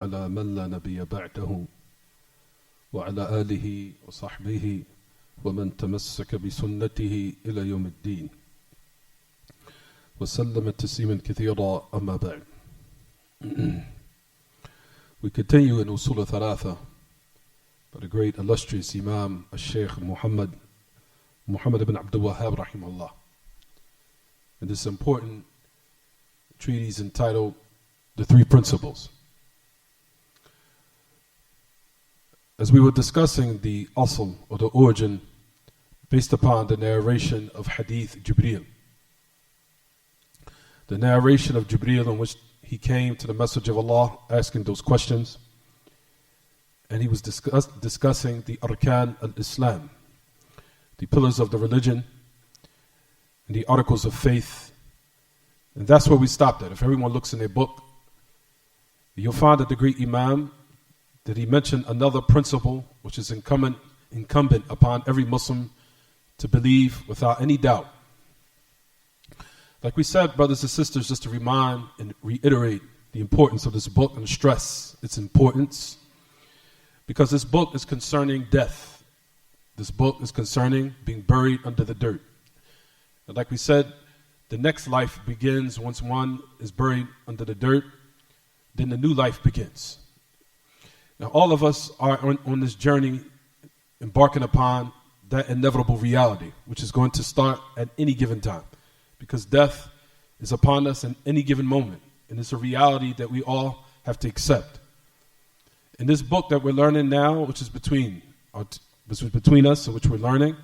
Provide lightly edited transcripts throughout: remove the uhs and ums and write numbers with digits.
على من لا نبي بعده وعلى آله وصحبه ومن تمسك بسنته إلى يوم الدين وسلم تسليما كثيرا أما بعد. We continue in Usul Thalatha by the great illustrious Imam al-Shaykh Muhammad ibn Abdul Wahhab rahimahullah, in this important treatise entitled The Three Principles. As we were discussing the asl, or the origin, based upon the narration of Hadith Jibreel, the narration of Jibreel in which he came to the Messenger of Allah asking those questions, and he was discussing the Arkan al-Islam, the pillars of the religion, and the articles of faith. And that's where we stopped at. If everyone looks in their book, you'll find that the great Imam, that he mentioned another principle which is incumbent upon every Muslim to believe without any doubt. Like we said, brothers and sisters, just to remind and reiterate the importance of this book and stress its importance, because this book is concerning death. This book is concerning being buried under the dirt. And like we said, the next life begins once one is buried under the dirt, then the new life begins. Now all of us are on this journey, embarking upon that inevitable reality, which is going to start at any given time, because death is upon us in any given moment, and it's a reality that we all have to accept. In this book that we're learning now, which is between us and which we're learning,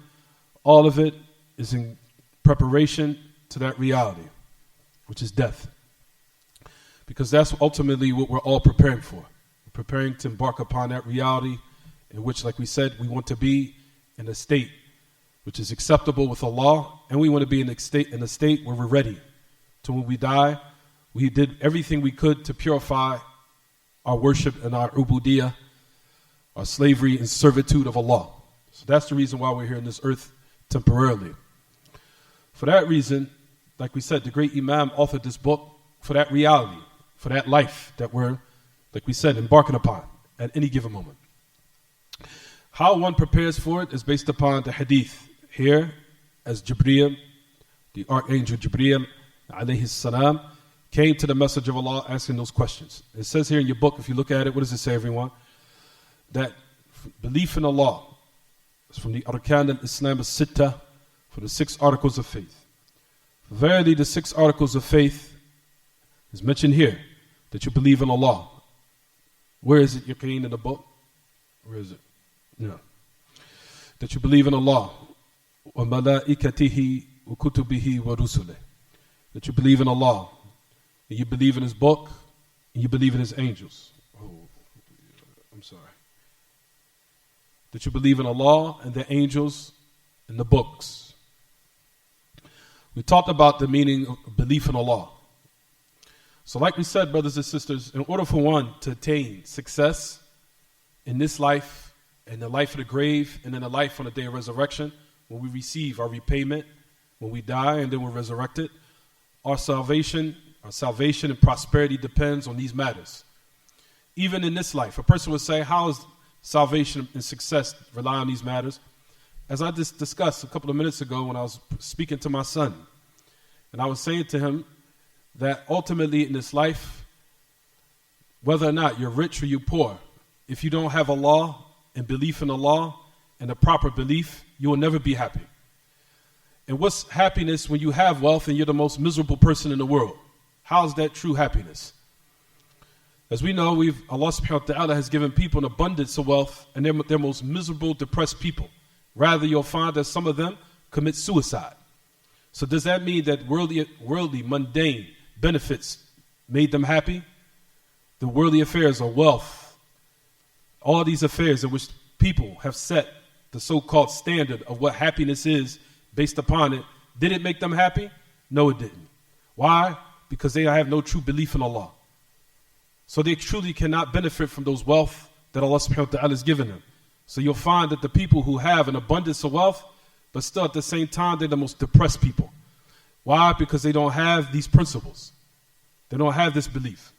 all of it is in preparation to that reality, which is death, because that's ultimately what we're all preparing for. We're preparing to embark upon that reality in which, like we said, we want to be in a state which is acceptable with Allah, and we want to be in a state where we're ready to, when we die, we did everything we could to purify our worship and our ubudiyah, our slavery and servitude of Allah. So that's the reason why we're here on this earth temporarily. For that reason, like we said, the great Imam authored this book for that reality, for that life that we're, like we said, embarking upon at any given moment. How one prepares for it is based upon the hadith here, as Jibreel, the Archangel Jibreel, alayhi salam, came to the Messenger of Allah asking those questions. It says here in your book, if you look at it, what does it say, everyone? That belief in Allah is from the Arkan al-Islam al-Sitta, for the 6 articles of faith. Verily, the 6 articles of faith is mentioned here, that you believe in Allah. Where is it, Yaqeen, in the book? Where is it? No. That you believe in Allah, wa malaikatihi wa kutubihi wa rusulih. That you believe in Allah, and you believe in His book, and you believe in His angels. Oh, I'm sorry. That you believe in Allah and the angels and the books. We talked about the meaning of belief in Allah. So like we said, brothers and sisters, in order for one to attain success in this life, in the life of the grave, and in the life on the day of resurrection, when we receive our repayment, when we die and then we're resurrected, our salvation and prosperity depends on these matters. Even in this life, a person would say, how is salvation and success rely on these matters? As I just discussed a couple of minutes ago when I was speaking to my son, and I was saying to him that ultimately in this life, whether or not you're rich or you're poor, if you don't have Allah and belief in Allah and a proper belief, you will never be happy. And what's happiness when you have wealth and you're the most miserable person in the world? How is that true happiness? As we know, Allah subhanahu wa ta'ala has given people an abundance of wealth, and they're most miserable, depressed people. Rather, you'll find that some of them commit suicide. So does that mean that worldly, mundane benefits made them happy? The worldly affairs of wealth, all these affairs in which people have set the so-called standard of what happiness is based upon it, did it make them happy? No, it didn't. Why? Because they have no true belief in Allah. So they truly cannot benefit from those wealth that Allah subhanahu wa ta'ala has given them. So you'll find that the people who have an abundance of wealth, but still at the same time, they're the most depressed people. Why? Because they don't have these principles. They don't have this belief.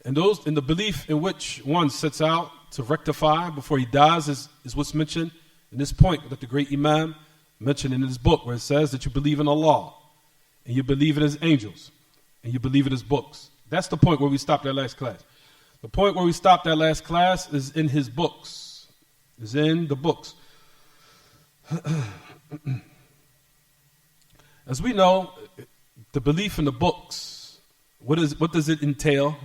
And the belief in which one sets out to rectify before he dies is what's mentioned in this point that the great Imam mentioned in his book, where it says that you believe in Allah, and you believe in his angels, and you believe in his books. That's the point where we stopped that last class. The point where we stopped that last class is in his books, is in the books. As we know, the belief in the books, what does it entail?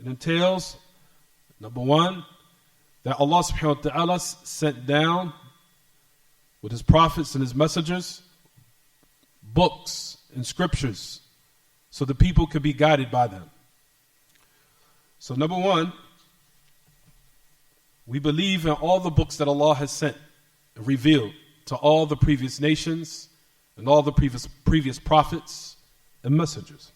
It entails, number one, that Allah subhanahu wa ta'ala sent down with his prophets and his messengers books and scriptures so the people could be guided by them. So number one, we believe in all the books that Allah has sent and revealed to all the previous nations and all the previous prophets and messengers.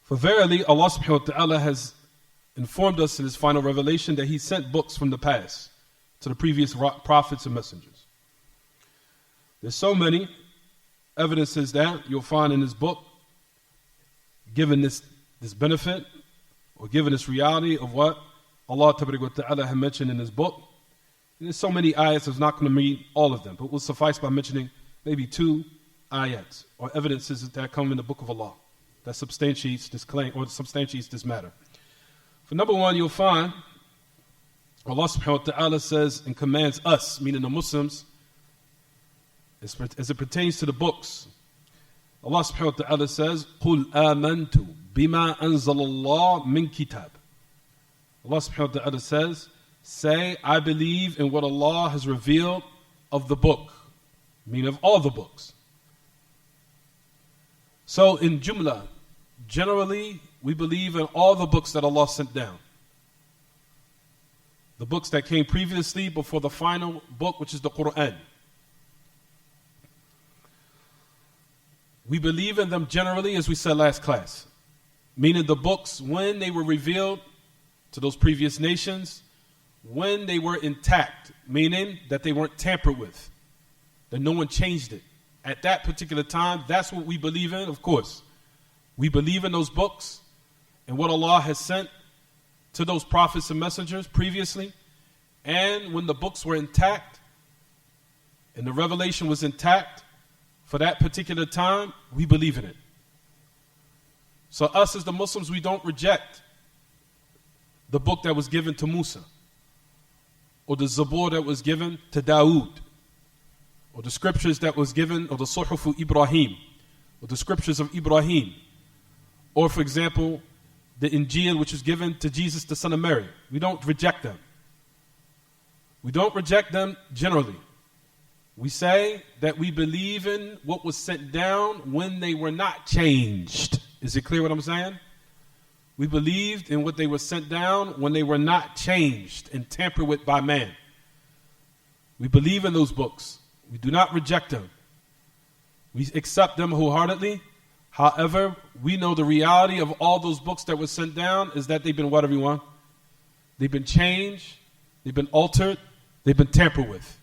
For verily, Allah subhanahu wa ta'ala has informed us in his final revelation that he sent books from the past to the previous prophets and messengers. There's so many evidences that you'll find in this book, given this benefit, or given this reality of what Allah Ta'ala had mentioned in his book. And there's so many ayats, I was not going to read all of them, but we'll suffice by mentioning maybe 2 ayats, or evidences that come in the book of Allah, that substantiates this claim, or substantiates this matter. For number one, you'll find Allah subhanahu wa ta'ala says and commands us, meaning the Muslims, as it pertains to the books. Allah subhanahu wa ta'ala says, قُلْ آمَنْتُ بِمَا أَنزَلَ اللَّهُ مِنْ كِتَابٍ. Allah subhanahu wa ta'ala says, say, I believe in what Allah has revealed of the book, meaning of all the books. So in jumla, generally, we believe in all the books that Allah sent down. The books that came previously before the final book, which is the Quran. We believe in them generally, as we said last class. Meaning the books, when they were revealed to those previous nations, when they were intact, meaning that they weren't tampered with, that no one changed it. At that particular time, that's what we believe in, of course. We believe in those books and what Allah has sent to those prophets and messengers previously. And when the books were intact and the revelation was intact for that particular time, we believe in it. So us as the Muslims, we don't reject the book that was given to Musa, or the Zabur that was given to Dawood, or the scriptures that was given, or the Suhufu Ibrahim, or the scriptures of Ibrahim, or for example, the Injil which was given to Jesus the son of Mary. We don't reject them. We don't reject them generally. We say that we believe in what was sent down when they were not changed. Is it clear what I'm saying? We believed in what they were sent down when they were not changed and tampered with by man. We believe in those books. We do not reject them. We accept them wholeheartedly. However, we know the reality of all those books that were sent down is that they've been what, everyone? They've been changed, they've been altered, they've been tampered with.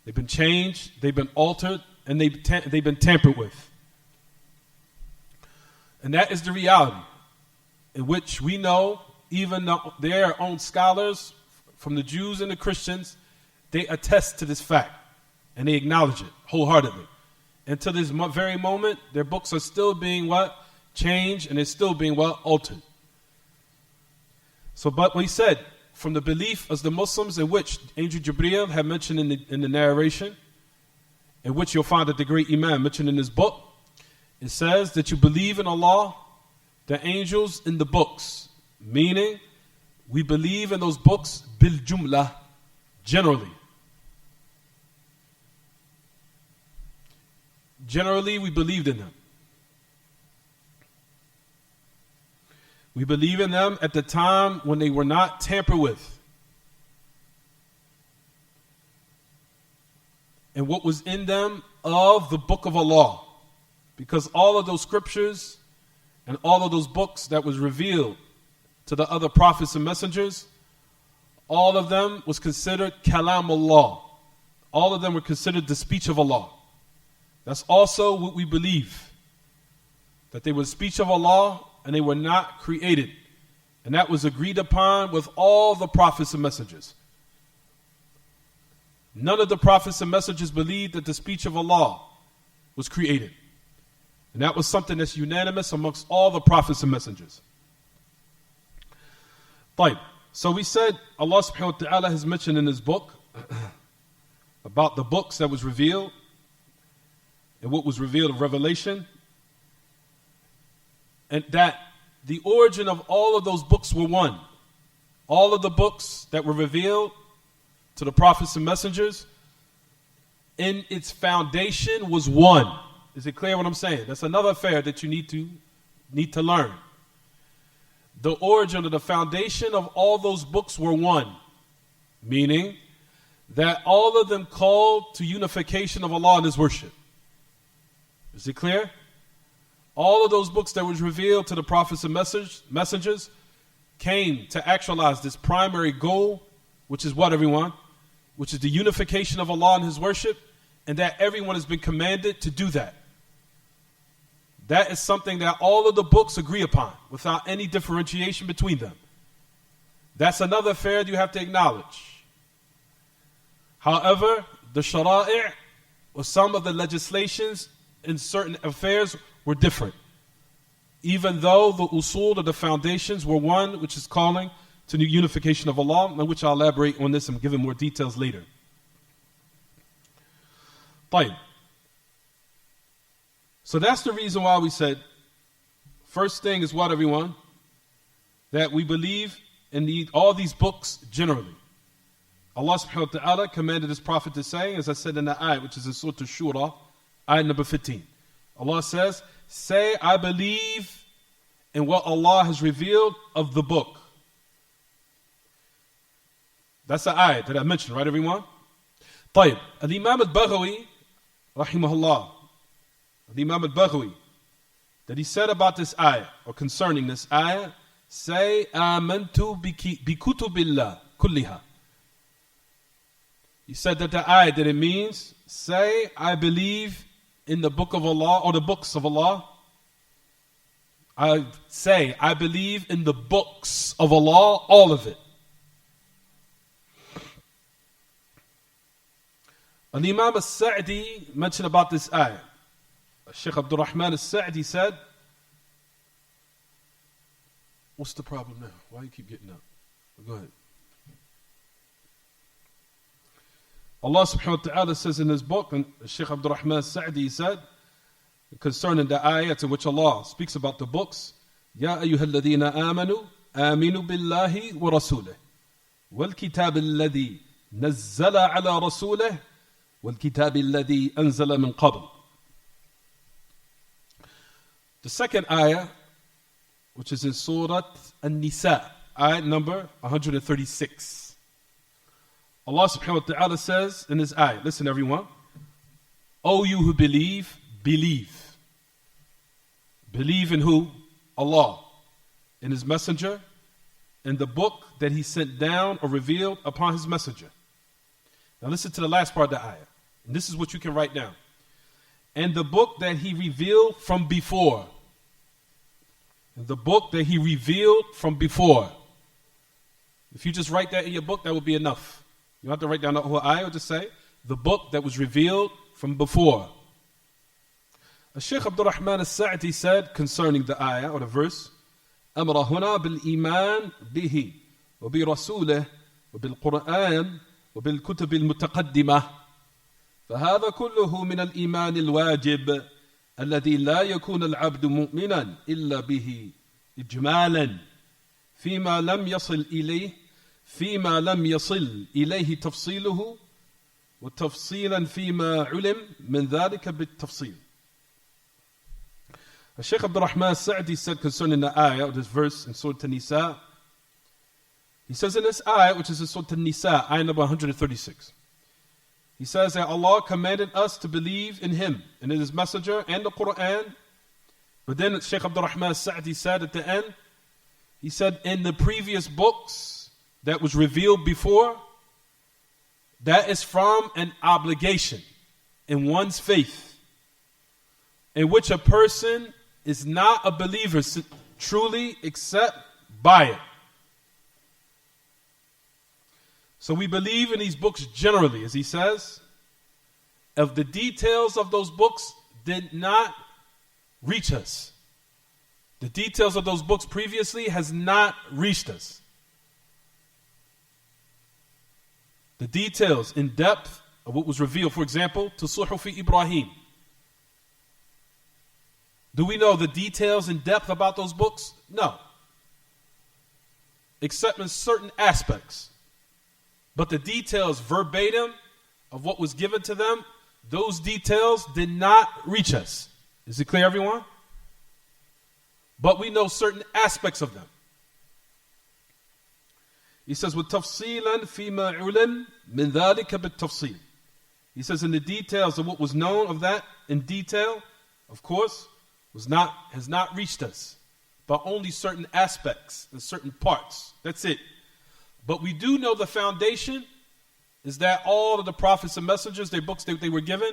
They've been changed, they've been altered, and they've been tampered with. And that is the reality in which we know, even their own scholars, from the Jews and the Christians, they attest to this fact, and they acknowledge it wholeheartedly. And to this very moment, their books are still being what? Changed, and they're still being what? Altered. So, but we said, from the belief as the Muslims, in which Angel Jibreel had mentioned in the narration, in which you'll find that the great Imam mentioned in his book, it says that you believe in Allah, the angels, in the books. Meaning, we believe in those books bil jumla, generally. Generally, we believed in them. We believe in them at the time when they were not tampered with. And what was in them of the book of Allah. Because all of those scriptures and all of those books that was revealed to the other prophets and messengers, all of them was considered kalam Allah. All of them were considered the speech of Allah. That's also what we believe. that they were the speech of Allah and they were not created. And that was agreed upon with all the prophets and messengers. None of the prophets and messengers believed that the speech of Allah was created. And that was something that's unanimous amongst all the prophets and messengers. Right. So we said Allah subhanahu wa ta'ala has mentioned in his book about the books that was revealed and what was revealed of revelation, and that the origin of all of those books were one. All of the books that were revealed to the prophets and messengers, in its foundation was one. Is it clear what I'm saying? That's another affair that you need to learn. The origin of the foundation of all those books were one, meaning that all of them called to unification of Allah and His worship. Is it clear? All of those books that was revealed to the prophets and messengers came to actualize this primary goal, which is what, everyone? Which is the unification of Allah and His worship, and that everyone has been commanded to do that. That is something that all of the books agree upon without any differentiation between them. That's another affair you have to acknowledge. However, the shara'i' or some of the legislations in certain affairs were different. Even though the usul of the foundations were one, which is calling to the unification of Allah, in which I'll elaborate on this and give more details later. Fine. So that's the reason why we said, first thing is what, everyone? That we believe in all these books generally. Allah subhanahu wa ta'ala commanded His Prophet to say, as I said in the ayat, which is in Surah Shura, ayat number 15. Allah says, say, I believe in what Allah has revealed of the book. That's the ayat that I mentioned, right, everyone? طيب, Al-Imam al-Baghawi, rahimahullah, Al-Imam al-Baghawi, that he said about this ayah, or concerning this ayah, say, amantu bi kutubillah kulliha. He said that the ayah, that it means, say, I believe in the book of Allah, or the books of Allah. I say, I believe in the books of Allah, all of it. Al-Imam al-Sa'di mentioned about this ayah. Sheikh Abdurrahman al-Sa'di said, what's the problem now? Why do you keep getting up? Go ahead. Allah subhanahu wa ta'ala says in his book, and Sheikh Abdurrahman al-Sa'di said, concerning the ayat in which Allah speaks about the books, Ya ayyuhalladhina amanu, aminu billahi wa rasulih, wal kitab alladhi nazzala ala rasulih, wal kitab alladhi anzala min qabl. The second ayah, which is in Surah An-Nisa, ayat number 136. Allah subhanahu wa ta'ala says in this ayah, listen everyone, O you who believe, believe. Believe in who? Allah, in His messenger, in the book that He sent down or revealed upon His messenger. Now listen to the last part of the ayah. And this is what you can write down. And the book that He revealed from before. And the book that He revealed from before. If you just write that in your book, that would be enough. You don't have to write down the whole ayah, or just say, the book that was revealed from before. Shaykh Abdurrahman al-Sa'di said concerning the ayah or the verse, أمر هنا بالإيمان به وبرسوله وبالقرآن وبالكتب المتقدمة فهذا كله من الإيمان الواجب الذي لا يكون العبد مؤمنا إلا به إجمالا فيما لم يصل إليه تفصيله وتفصيلا فيما علم من ذلك بالتفصيل. Shaykh Abdurrahman al-Sa'di said concerning the ayah, this verse in Surah An-Nisa, he says in this ayah, which is in Surah An-Nisa, ayah number 136, he says that Allah commanded us to believe in Him and in His messenger and the Quran. But then Shaykh Abdurrahman al-Sa'di said at the end, he said in the previous books that was revealed before, that is from an obligation in one's faith, in which a person is not a believer truly except by it. So we believe in these books generally, as he says. If the details of those books did not reach us, the details of those books previously has not reached us. The details in depth of what was revealed, for example, to Suhuf Ibrahim. Do we know the details in depth about those books? No. Except in certain aspects. But the details verbatim of what was given to them, those details did not reach us. Is it clear, everyone? But we know certain aspects of them. He says, وَتَفْصِيلًا فِي مَا عُلِمْ مِنْ ذَلِكَ بِالتَّفْصِيلِ. He says, in the details of what was known of that in detail, of course, has not reached us, but only certain aspects and certain parts. That's it. But we do know the foundation is that all of the prophets and messengers, their books that they were given,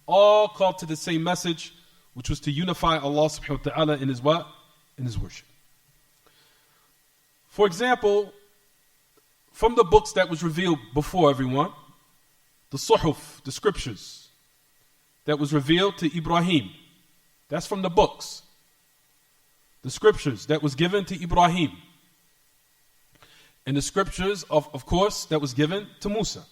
all called to the same message, which was to unify Allah subhanahu wa ta'ala in His what? In His worship. For example, from the books that was revealed before everyone, the Suhuf, the scriptures that was revealed to Ibrahim. That's from the books. The scriptures that was given to Ibrahim. And the scriptures, of course, that was given to Musa.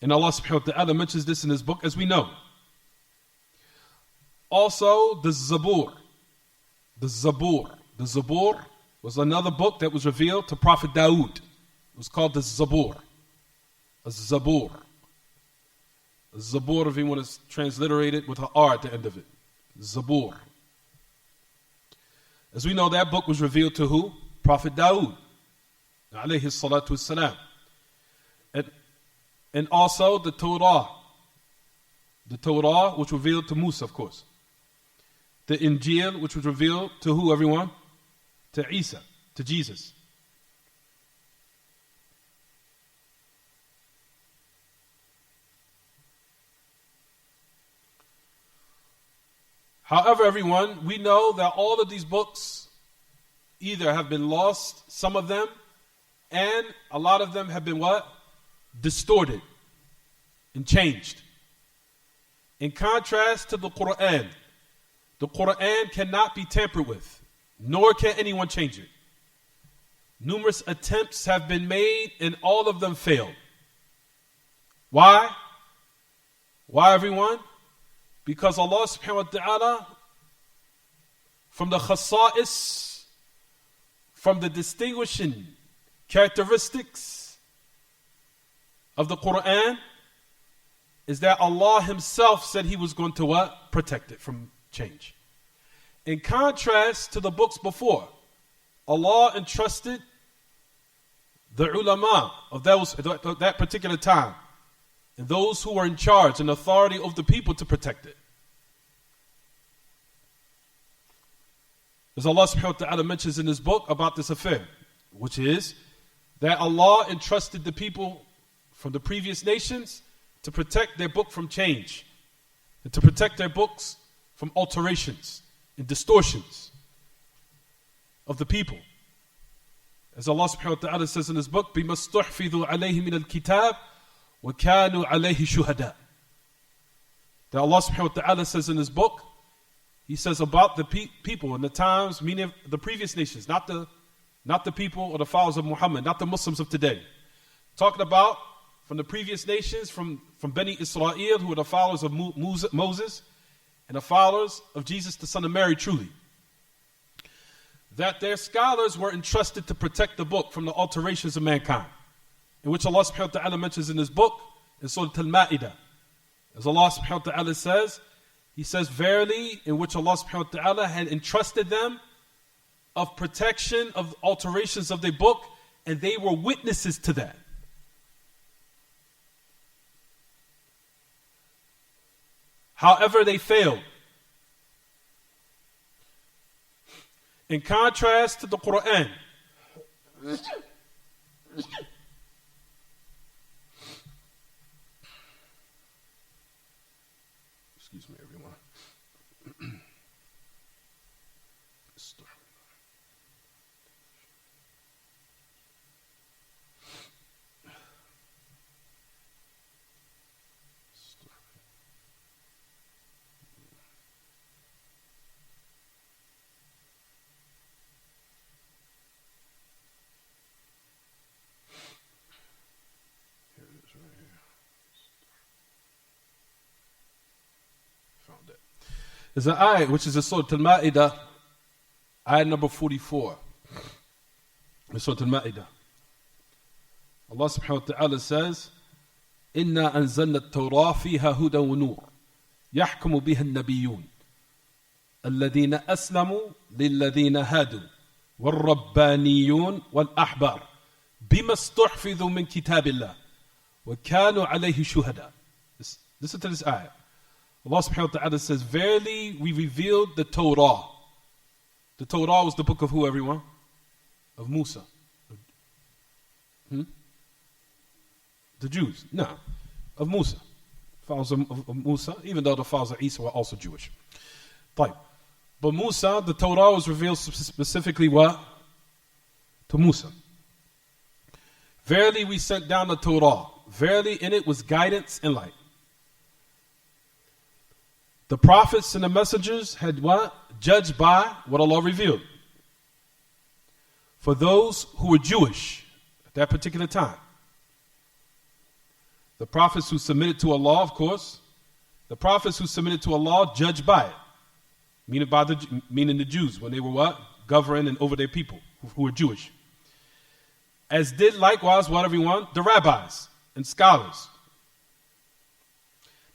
And Allah subhanahu wa ta'ala mentions this in His book, as we know. Also, the Zabur. The Zabur. The Zabur was another book that was revealed to Prophet Dawood. It was called the Zabur. A Zabur. A Zabur, if you want to transliterate it with an R at the end of it. Zabur. As we know, that book was revealed to who? Prophet Dawood. Alayhi salatu wassalam. And also the Torah. The Torah, which was revealed to Musa, of course. The Injil, which was revealed to who, everyone? To Isa, to Jesus. However, everyone, we know that all of these books either have been lost, some of them, and a lot of them have been what? Distorted and changed. In contrast to the Quran cannot be tampered with, nor can anyone change it. Numerous attempts have been made and all of them failed. Why? Why, everyone? Because Allah subhanahu wa ta'ala, from the khasa'is, from the distinguishing characteristics of the Quran, is that Allah Himself said He was going to what? Protect it from change. In contrast to the books before, Allah entrusted the ulama of that particular time, and those who were in charge and authority of the people to protect it. As Allah subhanahu wa ta'ala mentions in His book about this affair, which is that Allah entrusted the people from the previous nations to protect their book from change, and to protect their books from alterations and distortions of the people. As Allah subhanahu wa ta'ala says in His book, بِمَا اسْتُحْفِظُوا عَلَيْهِ مِنَ الْكِتَابِ وَكَانُوا عَلَيْهِ شُهَدَاءَ. That Allah subhanahu wa ta'ala says in His book, He says about the people in the times, meaning the previous nations, not the people or the followers of Muhammad, not the Muslims of today. Talking about from the previous nations, from Bani Israel, who were the followers of Moses, and the followers of Jesus, the son of Mary, truly. That their scholars were entrusted to protect the book from the alterations of mankind, in which Allah subhanahu wa ta'ala mentions in His book, in Surah Al-Ma'idah. As Allah subhanahu wa ta'ala says, He says, verily, in which Allah subhanahu wa ta'ala had entrusted them of protection of alterations of their book, and they were witnesses to that. However, they failed. In contrast to the Quran, excuse me, everyone. There's an ayat which is in Surah Al-Ma'idah, ayat number 44. In Surah Al-Ma'idah. Allah subhanahu wa ta'ala says, إِنَّا أَنزَلْنَا التَّوْرَاةَ فِيهَا هُدًى وَنُورٌ يَحْكُمُ بِهَا النَّبِيُّونَ الَّذِينَ أَسْلَمُوا لِلَّذِينَ هَادُوا وَالرَّبَّانِيُّونَ وَالْأَحْبَارُ بِمَا اسْتُحْفِظُوا مِنْ كِتَابِ اللَّهِ وَكَانُوا عَلَيْهِ شُهَدَاءَ. Listen to this ayah. Allah subhanahu wa ta'ala says, verily we revealed the Torah. The Torah was the book of who, everyone? Of Musa. The Jews. No. Of Musa. Followers of Musa, even though the followers of Isa were also Jewish. But Musa, the Torah was revealed specifically what? To Musa. Verily we sent down the Torah. Verily in it was guidance and light. The prophets and the messengers had what? Judged by what Allah revealed. For those who were Jewish at that particular time. The prophets who submitted to Allah, of course. The prophets who submitted to Allah judged by it. Meaning the Jews, when they were what? Governing and over their people who were Jewish. As did likewise what, everyone? The rabbis and scholars.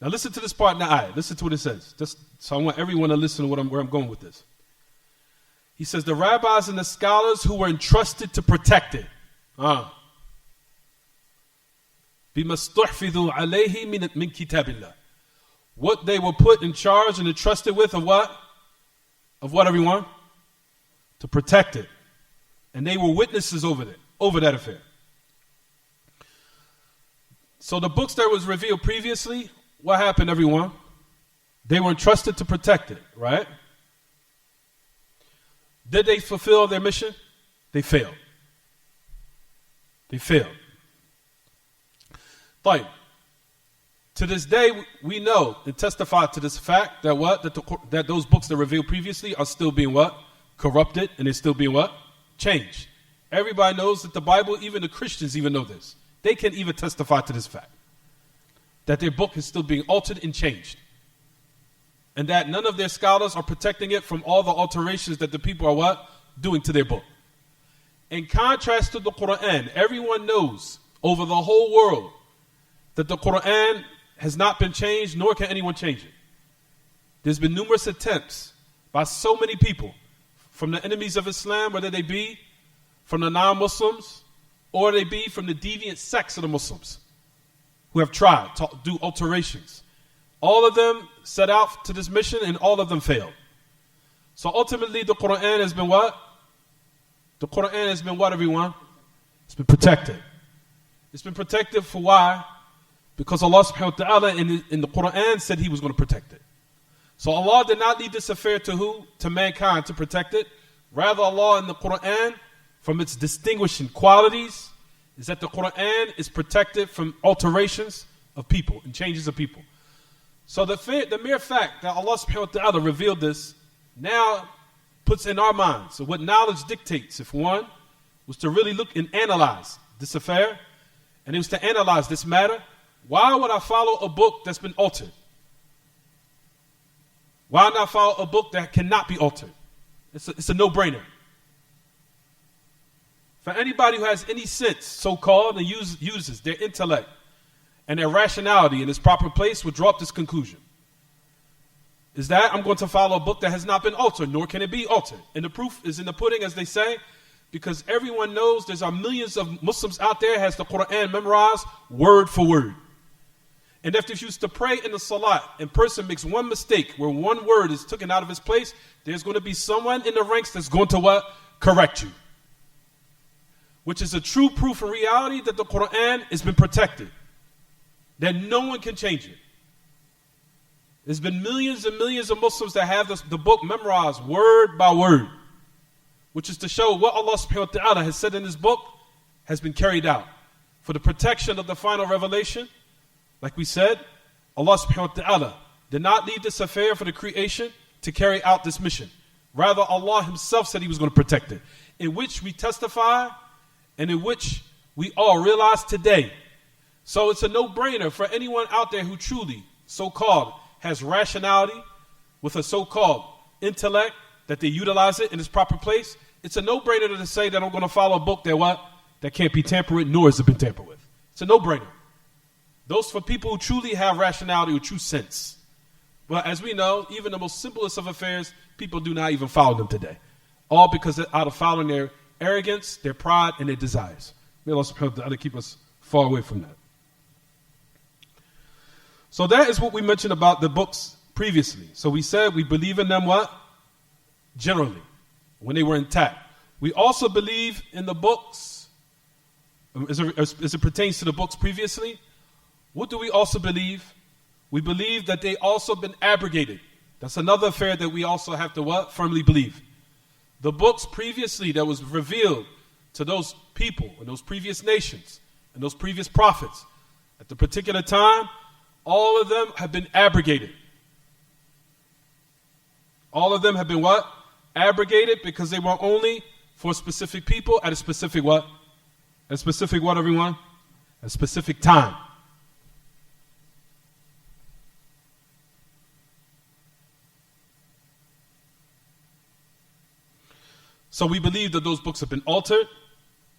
Now listen to this part in the ayah. Listen to what it says. So I want everyone to listen to where I'm going with this. He says, the rabbis and the scholars who were entrusted to protect it. بِمَا اسْتُحْفِظُوا عَلَيْهِ مِنْ كِتَابِ اللَّهِ. What they were put in charge and entrusted with of what? Of what, everyone? To protect it. And they were witnesses over that affair. So the books that was revealed previously, what happened, everyone? They were entrusted to protect it, right? Did they fulfill their mission? They failed. They failed. But to this day, we know and testify to this fact that what? That those books that were revealed previously are still being what? Corrupted, and they're still being what? Changed. Everybody knows that the Bible, even the Christians even know this. They can even testify to this fact. That their book is still being altered and changed. And that none of their scholars are protecting it from all the alterations that the people are what? Doing to their book. In contrast to the Quran, everyone knows over the whole world that the Quran has not been changed, nor can anyone change it. There's been numerous attempts by so many people, from the enemies of Islam, whether they be from the non-Muslims, or they be from the deviant sects of the Muslims, who have tried to do alterations. All of them set out to this mission, and all of them failed. So ultimately, the Quran has been what? The Quran has been what, everyone? It's been protected. It's been protected for why? Because Allah subhanahu wa ta'ala in the Quran said He was going to protect it. So Allah did not leave this affair to who? To mankind to protect it. Rather, Allah in the Quran, from its distinguishing qualities, is that the Quran is protected from alterations of people and changes of people. So the mere fact that Allah subhanahu wa ta'ala revealed this now puts in our minds. So what knowledge dictates, if one was to really look and analyze this affair, and it was to analyze this matter, why would I follow a book that's been altered? Why not follow a book that cannot be altered? It's a no-brainer. For anybody who has any sense, so-called, and uses their intellect and their rationality in its proper place, would draw up this conclusion. Is that I'm going to follow a book that has not been altered, nor can it be altered. And the proof is in the pudding, as they say, because everyone knows there's millions of Muslims out there has the Quran memorized word for word. And if you used to pray in the salat and person makes one mistake where one word is taken out of its place, there's going to be someone in the ranks that's going to what? Correct you. Which is a true proof in reality that the Quran has been protected. That no one can change it. There's been millions and millions of Muslims that have the book memorized word by word. Which is to show what Allah subhanahu wa ta'ala has said in this book has been carried out. For the protection of the final revelation, like we said, Allah subhanahu wa ta'ala did not leave this affair for the creation to carry out this mission. Rather, Allah Himself said He was going to protect it. In which we testify and in which we all realize today. So it's a no-brainer for anyone out there who truly, so-called, has rationality, with a so-called intellect, that they utilize it in its proper place, it's a no-brainer to say that I'm going to follow a book that what? That can't be tampered with, nor has it been tampered with. It's a no-brainer. Those for people who truly have rationality or true sense. But as we know, even the most simplest of affairs, people do not even follow them today. All because out of following their arrogance, their pride, and their desires. May Allah subhanahu wa ta'ala keep us far away from that. So that is what we mentioned about the books previously. So we said we believe in them what? Generally, when they were intact. We also believe in the books, as it pertains to the books previously. What do we also believe? We believe that they also been abrogated. That's another affair that we also have to what? Firmly believe. The books previously that was revealed to those people and those previous nations and those previous prophets at the particular time, all of them have been abrogated. All of them have been what? Abrogated, because they were only for specific people at a specific what? A specific what, everyone? A specific time. So we believe that those books have been altered.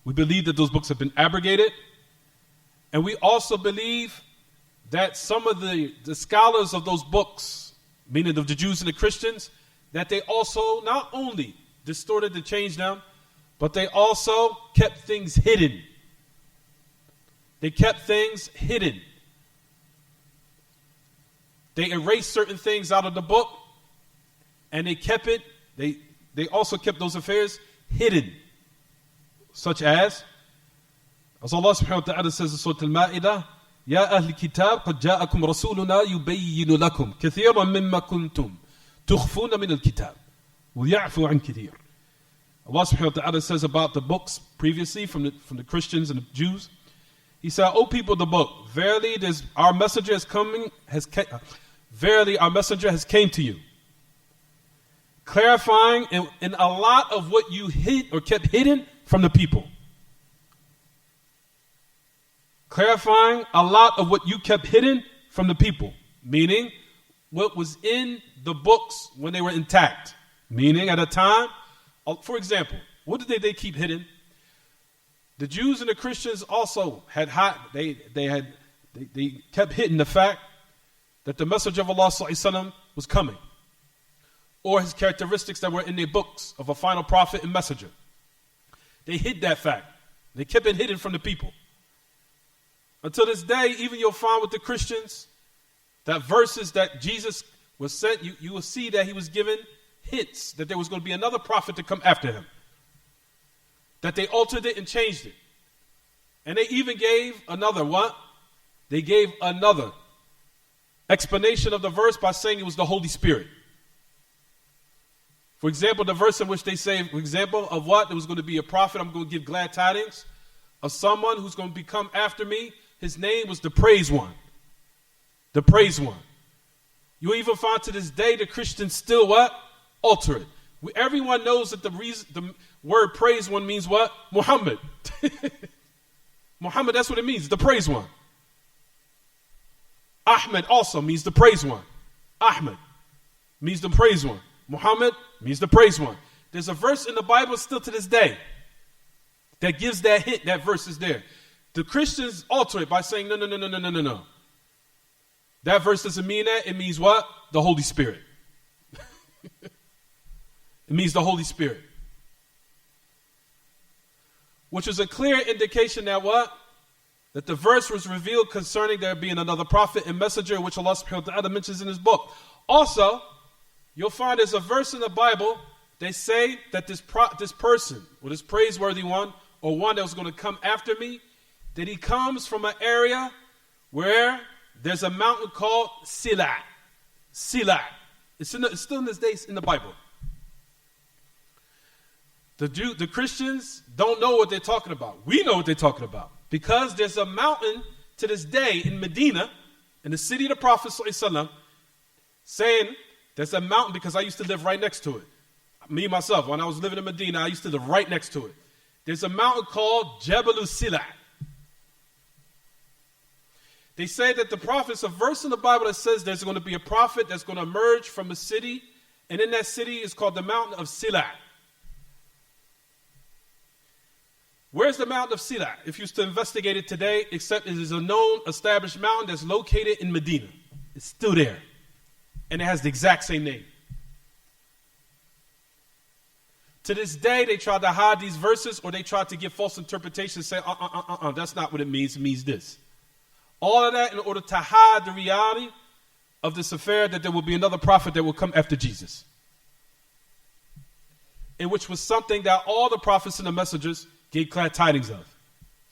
We believe that those books have been abrogated. And we also believe that some of the scholars of those books, meaning of the Jews and the Christians, that they also not only distorted and changed them, but they also kept things hidden. They kept things hidden. They erased certain things out of the book, and they kept it, they also kept those affairs hidden. Such as Allah subhanahu wa ta'ala says in Surah Al-Ma'idah, يا أهل الكتاب قد جاءكم رسولنا يبين لكم كثيرا مما كنتم تخفون من الكتاب ويعفو عن كثير. Allah subhanahu wa ta'ala says about the books previously from the Christians and the Jews. He said, O people of the book, verily our messenger has came to you, clarifying in a lot of what you hid or kept hidden from the people. Clarifying a lot of what you kept hidden from the people. Meaning, what was in the books when they were intact. Meaning, at a time, for example, what did they keep hidden? The Jews and the Christians also had they kept hidden the fact that the Messenger of Allah sallallahu alaihi wasallam was coming, or his characteristics that were in their books of a final prophet and messenger. They hid that fact. They kept it hidden from the people. Until this day, even you'll find with the Christians that verses that Jesus was sent, you will see that he was given hints that there was going to be another prophet to come after him. That they altered it and changed it. And they even gave another what? They gave another explanation of the verse by saying it was the Holy Spirit. For example, the verse in which they say, for example, of what? There was going to be a prophet, I'm going to give glad tidings of someone who's going to become after me. His name was the Praised One. The Praised One. You even find to this day the Christians still what? Alter it. Everyone knows that the word Praised One means what? Muhammad. Muhammad, that's what it means, the Praised One. Ahmed also means the Praised One. Ahmed means the Praised One. Muhammad means the Praised One. There's a verse in the Bible still to this day that gives that hint, that verse is there. The Christians alter it by saying, no. That verse doesn't mean that. It means what? The Holy Spirit. It means the Holy Spirit. Which is a clear indication that what? That the verse was revealed concerning there being another prophet and messenger, which Allah subhanahu wa ta'ala mentions in his book. Also, you'll find there's a verse in the Bible, they say that this person, or this praiseworthy one, or one that was going to come after me, that he comes from an area where there's a mountain called Sila. Sila. It's still in this day in the Bible. The Christians don't know what they're talking about. We know what they're talking about. Because there's a mountain to this day in Medina, in the city of the Prophet ﷺ, saying there's a mountain, because I used to live right next to it. Me, myself, when I was living in Medina, I used to live right next to it. There's a mountain called Jabal Sila. They say that the prophets, a verse in the Bible that says there's going to be a prophet that's going to emerge from a city, and in that city is called the mountain of Sila. Where's the mountain of Sila? If you used to investigate it today, except it is a known established mountain that's located in Medina. It's still there. And it has the exact same name. To this day, they try to hide these verses, or they try to give false interpretations, say, that's not what it means this. All of that in order to hide the reality of this affair that there will be another prophet that will come after Jesus. In which was something that all the prophets and the messengers gave glad tidings of.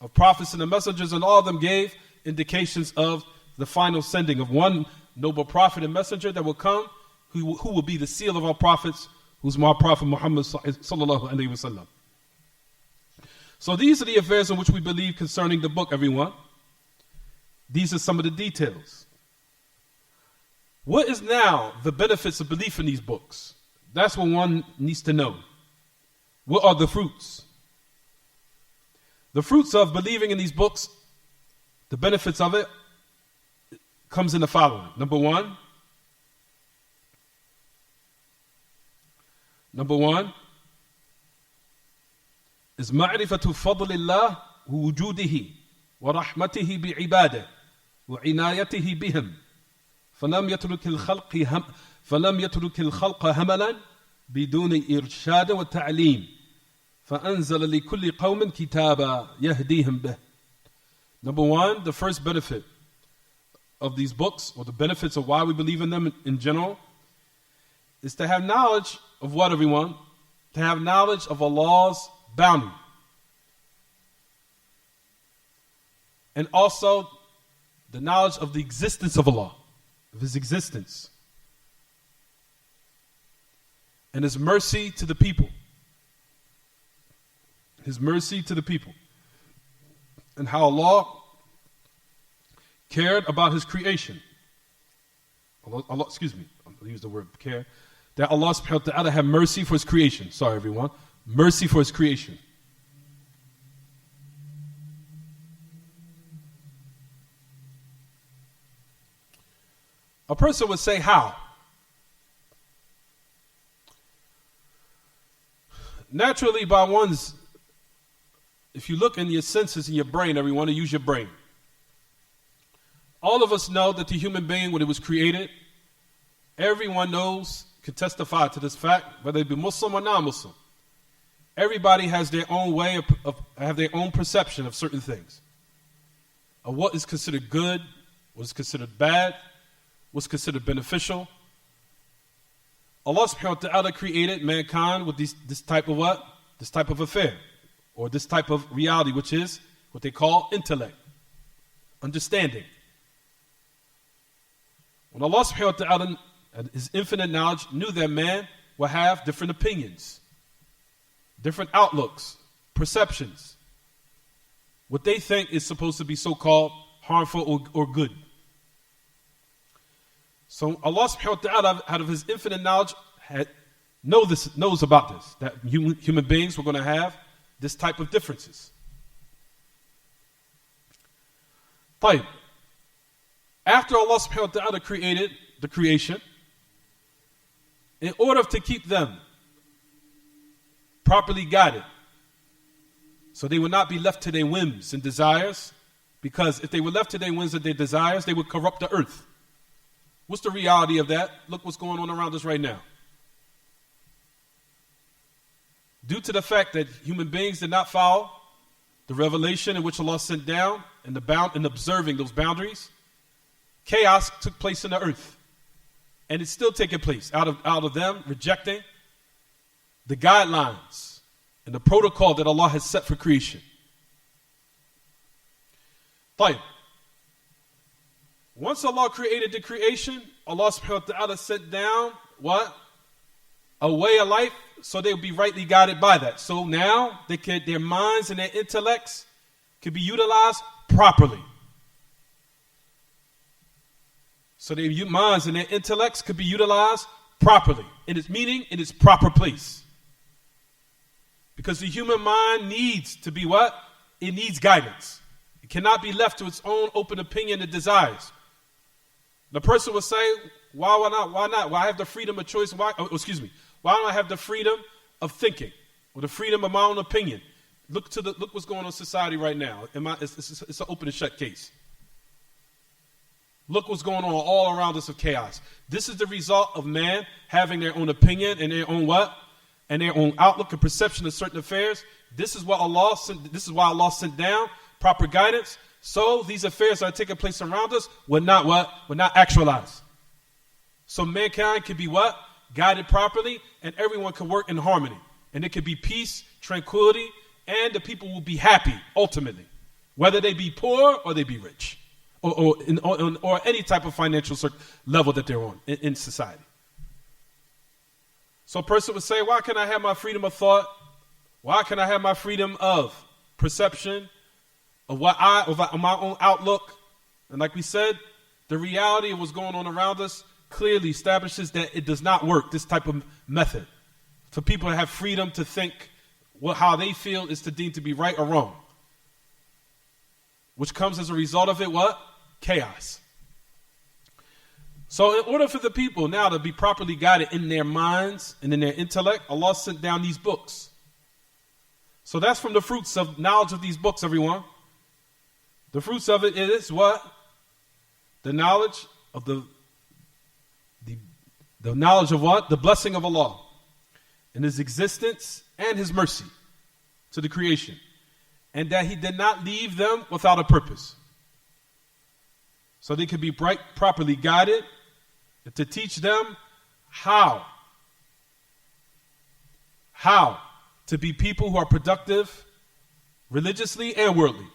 Of prophets and the messengers, and all of them gave indications of the final sending of one noble prophet and messenger that will come, who will be the seal of all prophets, who's my prophet Muhammad sallallahu alaihi wasallam. So these are the affairs in which we believe concerning the book, everyone. These are some of the details. What is now the benefits of belief in these books? That's what one needs to know. What are the fruits? The fruits of believing in these books, the benefits of it, comes in the following. Number one is ma'rifatu fadlillah wa wujudihi wa rahmatihi bi'ibadihi wa inayatihi bihim. فلم يترك الخلق هملا بدون إرشاد وتعليم فأنزل لكل قوم كتابا يهديهم به. Number one, the first benefit of these books, or the benefits of why we believe in them in general, is to have knowledge of what, everyone? To have knowledge of Allah's bounty. And also the knowledge of the existence of Allah, of His existence. And His mercy to the people. His mercy to the people. And how Allah cared about His creation. Allah, I'll use the word care. That Allah subhanahu wa ta'ala had mercy for His creation. Sorry, everyone. Mercy for His creation. A person would say, how? Naturally, by one's, if you look in your senses in your brain, everyone, to use your brain. All of us know that the human being, when it was created, everyone knows, can testify to this fact, whether they be Muslim or non-Muslim. Everybody has their own way have their own perception of certain things. Of what is considered good, what is considered bad, what's considered beneficial. Allah subhanahu wa ta'ala created mankind with this type of what? This type of affair. Or this type of reality, which is what they call intellect. Understanding. When Allah subhanahu wa ta'ala, His infinite knowledge, knew that man will have different opinions, different outlooks, perceptions. What they think is supposed to be so-called harmful or good. So Allah subhanahu wa ta'ala, out of His infinite knowledge, knows about this, that human beings were going to have this type of differences. طيب. After Allah subhanahu wa ta'ala created the creation, in order to keep them properly guided, so they would not be left to their whims and desires, because if they were left to their whims and their desires, they would corrupt the earth. What's the reality of that? Look what's going on around us right now. Due to the fact that human beings did not follow the revelation in which Allah sent down and observing those boundaries, chaos took place in the earth. And it's still taking place out of them rejecting the guidelines and the protocol that Allah has set for creation. طيب. Once Allah created the creation, Allah subhanahu wa ta'ala sent down what? A way of life, so they will be rightly guided by that. So now their minds and their intellects can be utilized properly. So their minds and their intellects could be utilized properly, in its meaning, in its proper place. Because the human mind needs to be what? It needs guidance. It cannot be left to its own open opinion and desires. The person will say, why not? Why not? Why I have the freedom of choice? Why don't I have the freedom of thinking or the freedom of my own opinion? Look what's going on in society right now. It's an open and shut case. Look what's going on all around us of chaos. This is the result of man having their own opinion and their own what? And their own outlook and perception of certain affairs. This is why Allah sent down proper guidance. So these affairs that are taking place around us will not what? Will not actualize. So mankind can be what? Guided properly, and everyone can work in harmony. And it can be peace, tranquility, and the people will be happy ultimately, whether they be poor or they be rich, or any type of financial level that they're on in society. So a person would say, why can I have my freedom of thought? Why can I have my freedom of perception, of my own outlook? And like we said, the reality of what's going on around us clearly establishes that it does not work, this type of method. For people to have freedom to think how they feel is to deem to be right or wrong. Which comes as a result of it, what? Chaos. So in order for the people now to be properly guided in their minds and in their intellect, Allah sent down these books. So that's from the fruits of knowledge of these books, everyone. The fruits of it is what? The knowledge of the knowledge of what? The blessing of Allah and His existence and His mercy to the creation. And that He did not leave them without a purpose. So they could be properly guided to teach them how to be people who are productive religiously and worldly.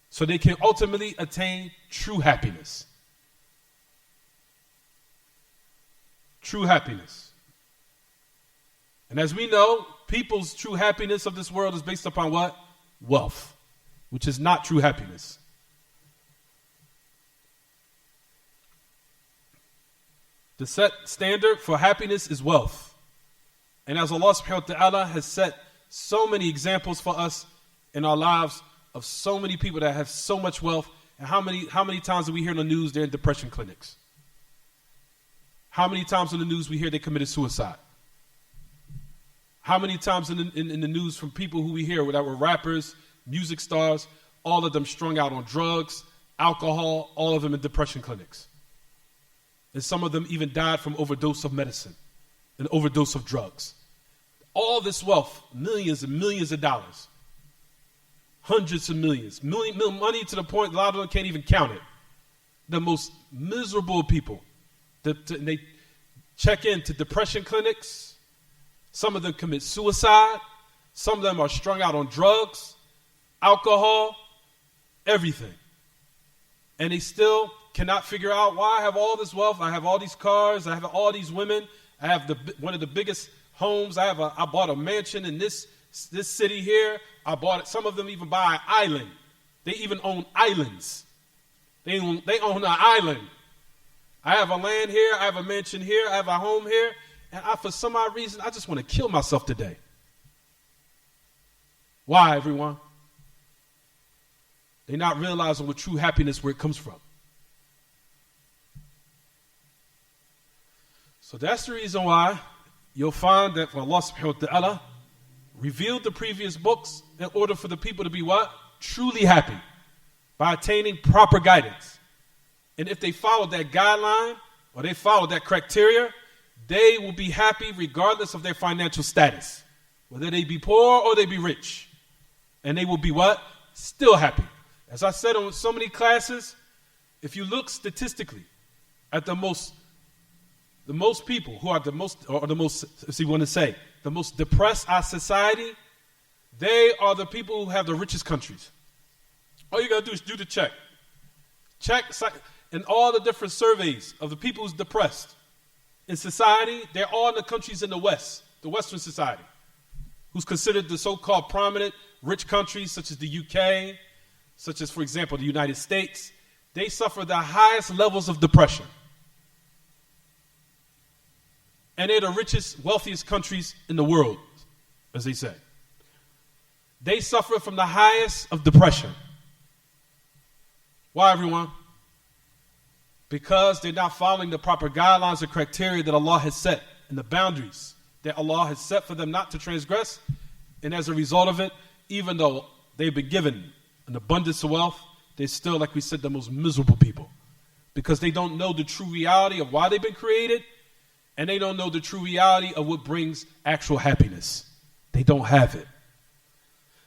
So they can ultimately attain true happiness. True happiness. And as we know, people's true happiness of this world is based upon what? Wealth, which is not true happiness. The set standard for happiness is wealth. And as Allah subhanahu wa ta'ala has set so many examples for us in our lives of so many people that have so much wealth, and how many times do we hear in the news they're in depression clinics? How many times in the news we hear they committed suicide? How many times in the news from people who we hear that were rappers, music stars, all of them strung out on drugs, alcohol, all of them in depression clinics. And some of them even died from overdose of medicine, an overdose of drugs. All this wealth, millions and millions of dollars, hundreds of millions, money to the point a lot of them can't even count it. The most miserable people, they check into depression clinics. Some of them commit suicide. Some of them are strung out on drugs, alcohol, everything. And they still cannot figure out why I have all this wealth. I have all these cars. I have all these women. I have one of the biggest homes. I bought a mansion in this city here. I bought it. Some of them even buy an island. They even own islands. They own an island. I have a land here. I have a mansion here. I have a home here. And for some odd reason, I just want to kill myself today. Why, everyone? They're not realizing what true happiness, where it comes from. So that's the reason why you'll find that Allah subhanahu wa ta'ala revealed the previous books in order for the people to be what? Truly happy by attaining proper guidance. And if they follow that guideline or they follow that criteria, they will be happy regardless of their financial status, whether they be poor or they be rich. And they will be what? Still happy. As I said on so many classes, if you look statistically at the most people who are the most depressed our society, they are the people who have the richest countries. All you got to do is do the check. Check in all the different surveys of the people who's depressed in society. They're all in the countries in the West, the Western society, who's considered the so-called prominent rich countries such as the UK, such as, for example, the United States. They suffer the highest levels of depression. And they're the richest, wealthiest countries in the world, as they say. they suffer from the highest of depression. Why, everyone? Because they're not following the proper guidelines or criteria that Allah has set and the boundaries that Allah has set for them not to transgress. And as a result of it, even though they've been given an abundance of wealth, they're still, like we said, the most miserable people. Because they don't know the true reality of why they've been created, and they don't know the true reality of what brings actual happiness. They don't have it.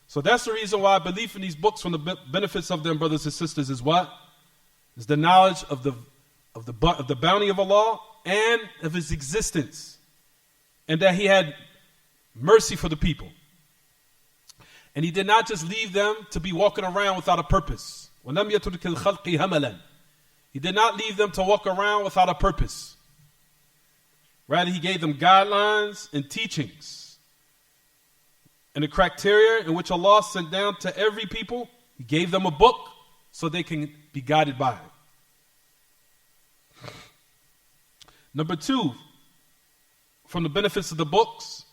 So that's the reason why belief in these books, from the benefits of them, brothers and sisters, is what? Is the knowledge of the bounty of Allah and of His existence. And that He had mercy for the people. And He did not just leave them to be walking around without a purpose. وَلَمْ يَتُرْكِ الْخَلْقِ هَمَلًا. He did not leave them to walk around without a purpose. Rather, He gave them guidelines and teachings. And the criteria in which Allah sent down to every people, He gave them a book so they can be guided by it. Number 2, from the benefits of the books,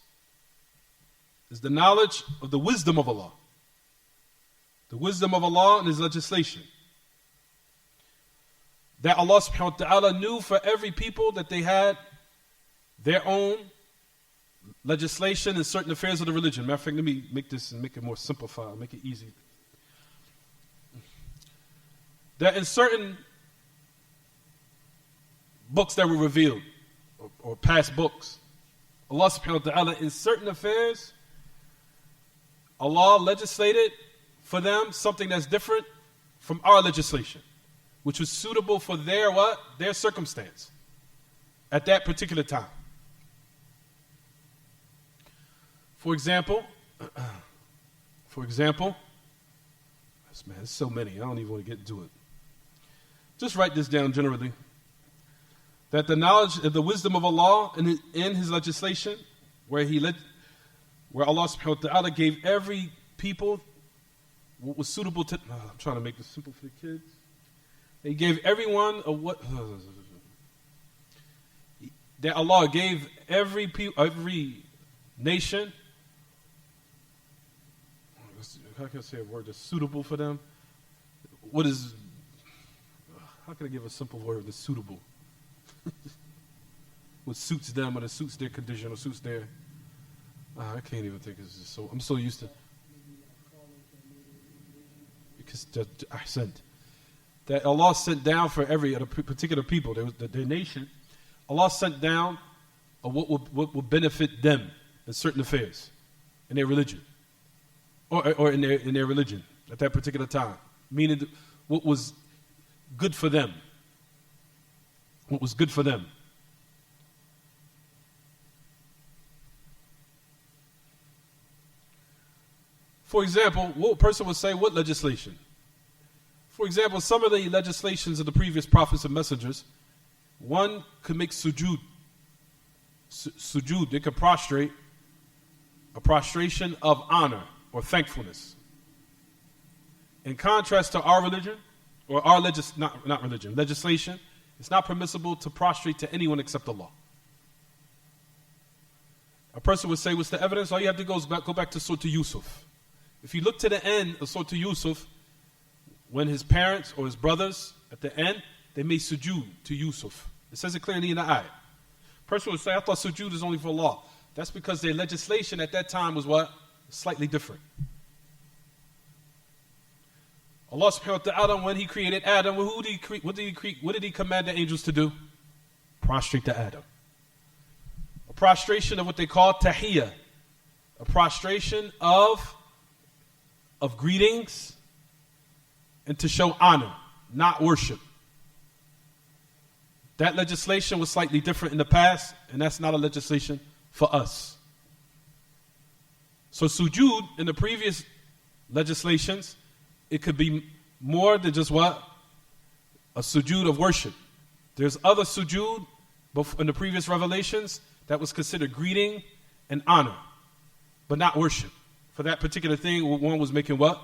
is the knowledge of the wisdom of Allah. The wisdom of Allah and His legislation. That Allah subhanahu wa ta'ala knew for every people that they had their own legislation in certain affairs of the religion. Matter of fact, let me make this and make it more simplified, make it easy. That in certain books that were revealed, or past books, Allah subhanahu wa ta'ala, in certain affairs, Allah legislated for them something that's different from our legislation, which was suitable for their what? Their circumstance at that particular time. For example, man, there's so many, I don't even want to get into it. Just write this down generally. That the knowledge of the wisdom of Allah in His legislation, where Allah subhanahu wa ta'ala gave every people what was suitable to, I'm trying to make this simple for the kids. He gave everyone that Allah gave every nation, how can I say a word that's suitable for them? How can I give a simple word that's suitable? What suits them, or that suits their condition, or suits their, I can't even think. I'm so used to, because I sent that Allah sent down for every particular people, their nation. Allah sent down what would benefit them in certain affairs, in their religion, or in their religion at that particular time. Meaning, what was good for them. What was good for them. For example, what person would say, what legislation? For example, some of the legislations of the previous prophets and messengers, one could make sujood. Sujood, they could prostrate, a prostration of honor or thankfulness. In contrast to our religion, or our legislation, it's not permissible to prostrate to anyone except Allah. A person would say, what's the evidence? All you have to go back to Surah Yusuf. If you look to the end of Surah Yusuf, when his parents or his brothers, at the end, they made sujood to Yusuf. It says it clearly in the ayah. A person would say, I thought sujood is only for Allah. That's because their legislation at that time was what? Slightly different. Allah subhanahu wa ta'ala, when He created Adam, what did He command the angels to do? Prostrate to Adam. A prostration of what they call tahiyyah. A prostration of greetings and to show honor, not worship. That legislation was slightly different in the past, and that's not a legislation for us. So sujood in the previous legislations, it could be more than just what? A sujood of worship. There's other sujood in the previous revelations that was considered greeting and honor, but not worship. For that particular thing, one was making what?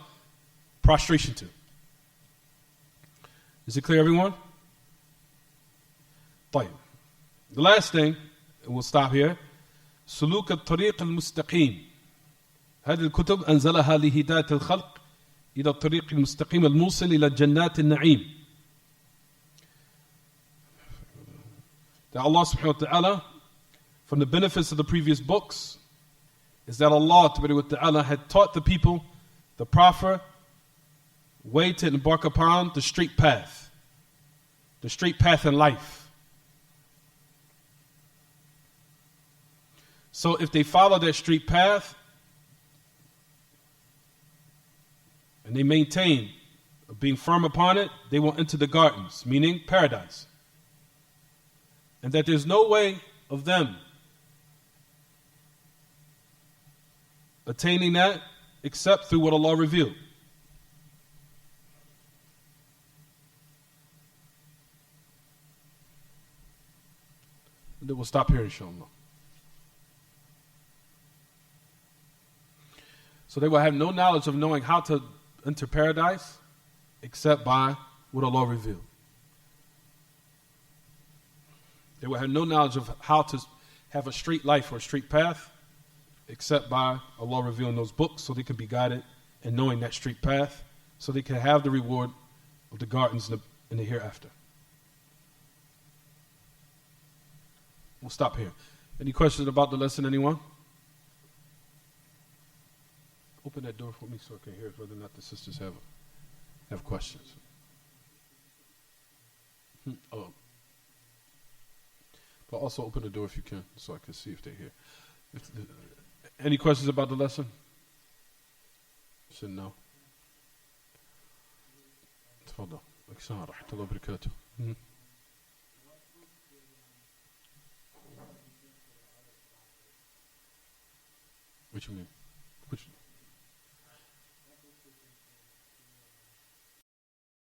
Prostration to. Is it clear, everyone? طيب. The last thing, and we'll stop here, Suluk al-Tariq al-Mustaqim. هذه الكتب أنزلها لهداية الخلق إلى الطريق المستقيم الموصل إلى جنات النعيم. That Allah subhanahu wa ta'ala, from the benefits of the previous books, is that Allah subhanahu wa ta'ala had taught the people the proper way to embark upon the straight path in life. So if they follow that straight path and they maintain being firm upon it, they will enter the gardens, meaning paradise. And that there's no way of them attaining that except through what Allah revealed. And then we'll stop here, inshallah. So they will have no knowledge of knowing how to enter paradise except by what Allah revealed. They will have no knowledge of how to have a straight life or a straight path except by Allah revealing those books so they can be guided and knowing that straight path so they can have the reward of the gardens in the hereafter. We'll stop here. Any questions about the lesson, anyone? Open that door for me so I can hear whether or not the sisters have questions. Oh. But also open the door if you can so I can see if they're here. Any questions about the lesson? Said no. تفضل. السلام ورحمة الله وبركاته. What you mean? Which?